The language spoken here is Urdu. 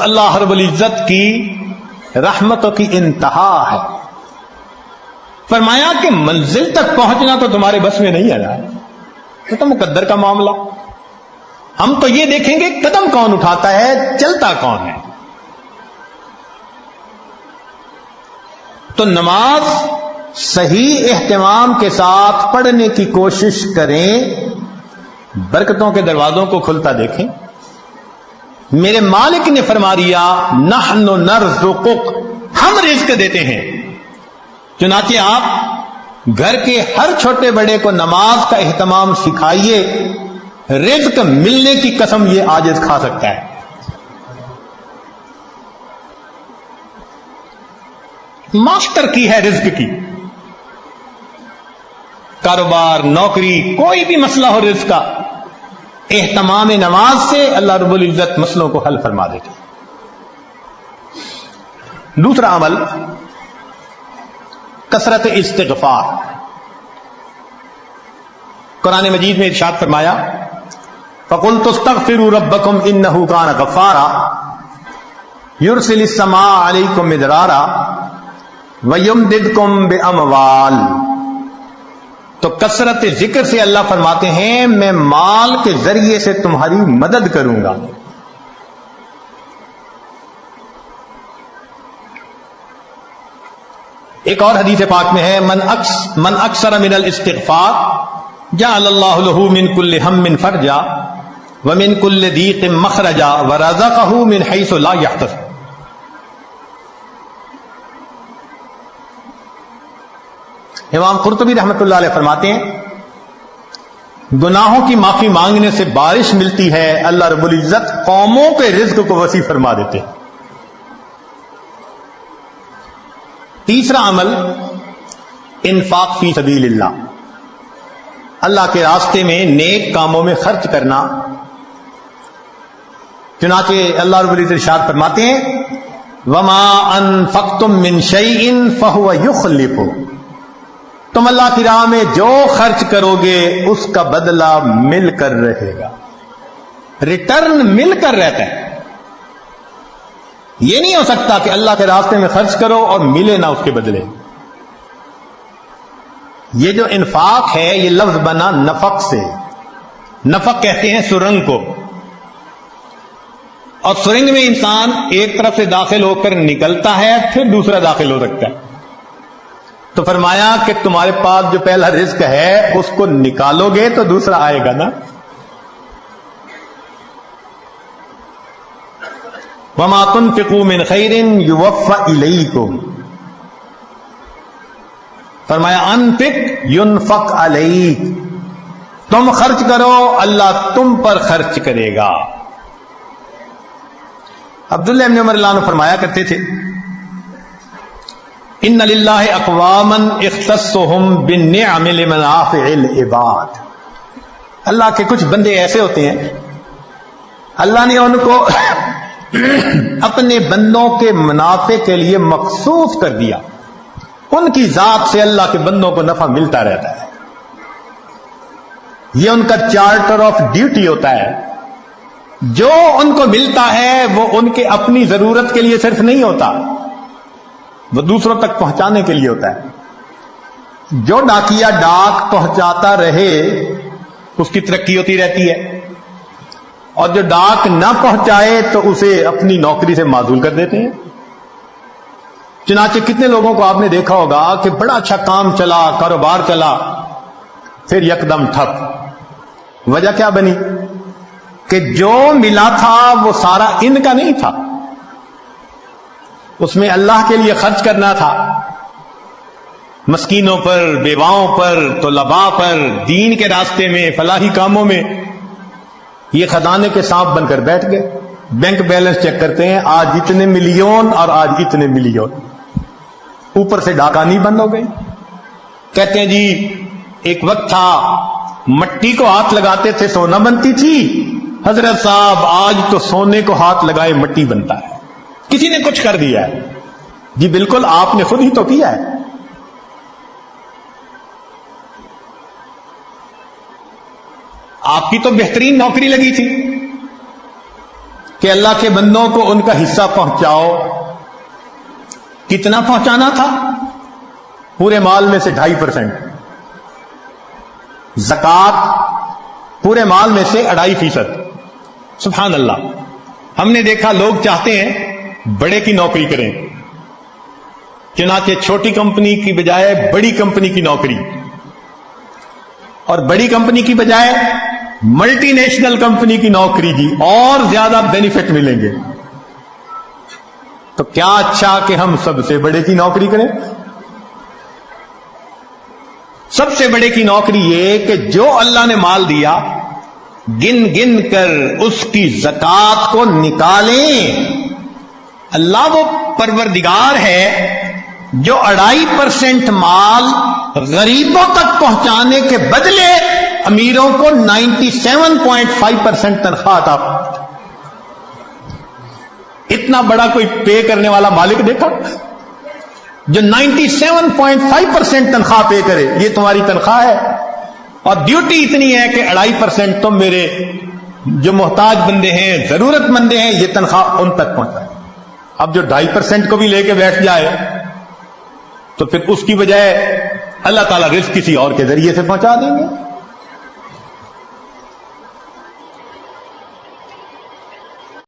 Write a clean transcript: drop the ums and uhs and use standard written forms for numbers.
اللہ رب العزت کی رحمتوں کی انتہا ہے. فرمایا کہ منزل تک پہنچنا تو تمہارے بس میں نہیں ہے نا، یہ تو مقدر کا معاملہ. ہم تو یہ دیکھیں گے قدم کون اٹھاتا ہے، چلتا کون ہے. تو نماز صحیح اہتمام کے ساتھ پڑھنے کی کوشش کریں، برکتوں کے دروازوں کو کھلتا دیکھیں. میرے مالک نے فرما دیا نحن نرزقک، ہم رزق دیتے ہیں. چنانچہ آپ گھر کے ہر چھوٹے بڑے کو نماز کا اہتمام سکھائیے، رزق ملنے کی قسم یہ عاجز کھا سکتا ہے. ماسٹر کی ہے رزق کی. کاروبار، نوکری، کوئی بھی مسئلہ ہو رزق کا، اہتمام نماز سے اللہ رب العزت مسئلوں کو حل فرما دیتے. دوسرا عمل کثرت استغفار. قرآن مجید میں ارشاد فرمایا فَقُلْتُ اسْتَغْفِرُوا رَبَّكُمْ إِنَّهُ كَانَ غَفَّارًا يُرْسِلِ السَّمَاءَ عَلَيْكُمْ مِدْرَارًا وَيُمْدِدْكُمْ بِأَمْوَالٍ. تو کثرت ذکر سے اللہ فرماتے ہیں میں مال کے ذریعے سے تمہاری مدد کروں گا. ایک اور حدیث پاک میں ہے من اکثر من الاستغفار جعل اللہ له من كل هم فرجا ومن كل ضيق مخرجا ورزقه من حيث لا يحتسب. امام قرطبی رحمۃ اللہ علیہ فرماتے ہیں گناہوں کی معافی مانگنے سے بارش ملتی ہے، اللہ رب العزت قوموں کے رزق کو وسیع فرما دیتے ہیں. تیسرا عمل انفاق فی سبیل اللہ، اللہ کے راستے میں نیک کاموں میں خرچ کرنا. چنانچہ اللہ رب العزت ارشاد فرماتے ہیں وما انفقتم من شیء فهو یخلفہ. تم اللہ کی راہ میں جو خرچ کرو گے اس کا بدلہ مل کر رہے گا، ریٹرن مل کر رہتا ہے. یہ نہیں ہو سکتا کہ اللہ کے راستے میں خرچ کرو اور ملے نہ اس کے بدلے. یہ جو انفاق ہے یہ لفظ بنا نفق سے. نفق کہتے ہیں سرنگ کو، اور سرنگ میں انسان ایک طرف سے داخل ہو کر نکلتا ہے پھر دوسرا داخل ہو سکتا ہے. تو فرمایا کہ تمہارے پاس جو پہلا رزق ہے اس کو نکالو گے تو دوسرا آئے گا نا. وَمَا تُنْفِقُوا مِنْ خَيْرٍ يُوَفَّ إِلَيْكُمْ. فرمایا انفق ينفق علیک، تم خرچ کرو اللہ تم پر خرچ کرے گا. عبداللہ ابن عمر اللہ عنہ فرمایا کرتے تھے ان للہ اقواما اختصهم بالنعم لمنافع العباد. اللہ کے کچھ بندے ایسے ہوتے ہیں اللہ نے ان کو اپنے بندوں کے منافع کے لیے مخصوص کر دیا. ان کی ذات سے اللہ کے بندوں کو نفع ملتا رہتا ہے. یہ ان کا چارٹر آف ڈیوٹی ہوتا ہے. جو ان کو ملتا ہے وہ ان کے اپنی ضرورت کے لیے صرف نہیں ہوتا، وہ دوسروں تک پہنچانے کے لیے ہوتا ہے. جو ڈاکیا ڈاک پہنچاتا رہے اس کی ترقی ہوتی رہتی ہے، اور جو ڈاک نہ پہنچائے تو اسے اپنی نوکری سے معزول کر دیتے ہیں. چنانچہ کتنے لوگوں کو آپ نے دیکھا ہوگا کہ بڑا اچھا کام چلا، کاروبار چلا، پھر یکدم ٹھپ. وجہ کیا بنی کہ جو ملا تھا وہ سارا ان کا نہیں تھا، اس میں اللہ کے لیے خرچ کرنا تھا، مسکینوں پر، بیواؤں پر، طلباء پر، دین کے راستے میں، فلاحی کاموں میں. یہ خزانے کے سانپ بن کر بیٹھ گئے. بینک بیلنس چیک کرتے ہیں آج اتنے ملین اور آج اتنے ملین، اوپر سے ڈاکانی بند ہو گئی. کہتے ہیں جی ایک وقت تھا مٹی کو ہاتھ لگاتے تھے سونا بنتی تھی، حضرت صاحب آج تو سونے کو ہاتھ لگائے مٹی بنتا ہے. کسی نے کچھ کر دیا ہے؟ جی بالکل آپ نے خود ہی تو کیا ہے. آپ کی تو بہترین نوکری لگی تھی، کہ اللہ کے بندوں کو ان کا حصہ پہنچاؤ. کتنا پہنچانا تھا؟ پورے مال میں سے 2.5%. زکات پورے مال میں سے 2.5%. سبحان اللہ. ہم نے دیکھا لوگ چاہتے ہیں بڑے کی نوکری کریں، چنانچہ چھوٹی کمپنی کی بجائے بڑی کمپنی کی نوکری، اور بڑی کمپنی کی بجائے ملٹی نیشنل کمپنی کی نوکری دی، اور زیادہ بینیفٹ ملیں گے. تو کیا اچھا کہ ہم سب سے بڑے کی نوکری کریں. سب سے بڑے کی نوکری یہ کہ جو اللہ نے مال دیا گن گن کر اس کی زکات کو نکالیں. اللہ وہ پروردگار ہے جو 2.5% مال غریبوں تک پہنچانے کے بدلے امیروں کو 97.5% تنخواہ عطا. اتنا بڑا کوئی پے کرنے والا مالک دیکھا جو 97.5% تنخواہ پے کرے. یہ تمہاری تنخواہ ہے اور ڈیوٹی اتنی ہے کہ 2.5% تم میرے جو محتاج بندے ہیں، ضرورت مندے ہیں، یہ تنخواہ ان تک پہنچائے. اب جو 2.5% کو بھی لے کے بیٹھ جائے تو پھر اس کی بجائے اللہ تعالیٰ رزق کسی اور کے ذریعے سے پہنچا دیں گے.